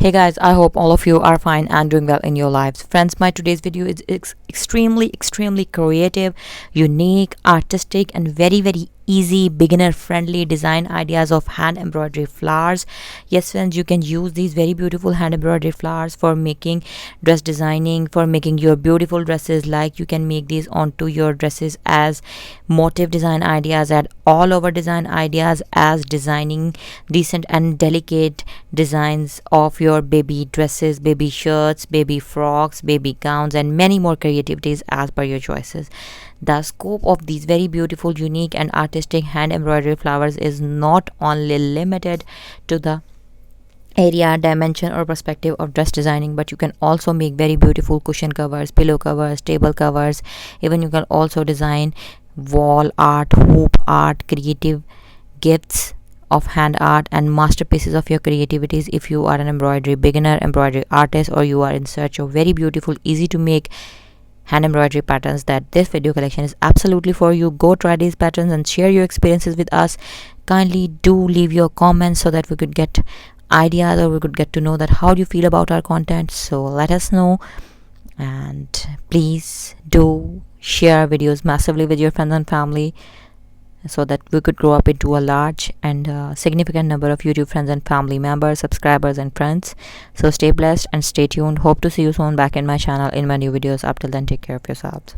Hey guys, I hope all of you are fine and doing well in your lives. Friends, my today's video is extremely creative, unique, artistic and very easy beginner friendly design ideas of hand embroidery flowers. Yes friends, you can use these very beautiful hand embroidery flowers for making dress designing, for making your beautiful dresses. Like you can make these onto your dresses as motif design ideas, and all over design ideas as designing decent and delicate designs of your baby dresses, baby shirts, baby frocks, baby gowns and many more creativities as per your choices. The scope of these very beautiful, unique and artistic hand embroidery flowers is not only limited to the area, dimension or perspective of dress designing, but you can also make very beautiful cushion covers, pillow covers, table covers. Even you can also design wall art, hoop art, creative gifts of hand art and masterpieces of your creativities. If you are an embroidery beginner, embroidery artist, or you are in search of very beautiful, easy to make hand embroidery patterns, that this video collection is absolutely for you. Go try these patterns and share your experiences with us. Kindly do leave your comments so that we could get ideas, or we could get to know that how do you feel about our content. So let us know, and please do share videos massively with your friends and family so that we could grow up into a large and significant number of YouTube friends and family members, subscribers and friends. So stay blessed and stay tuned. Hope to see you soon back in my channel in my new videos. Up till then, take care of yourselves.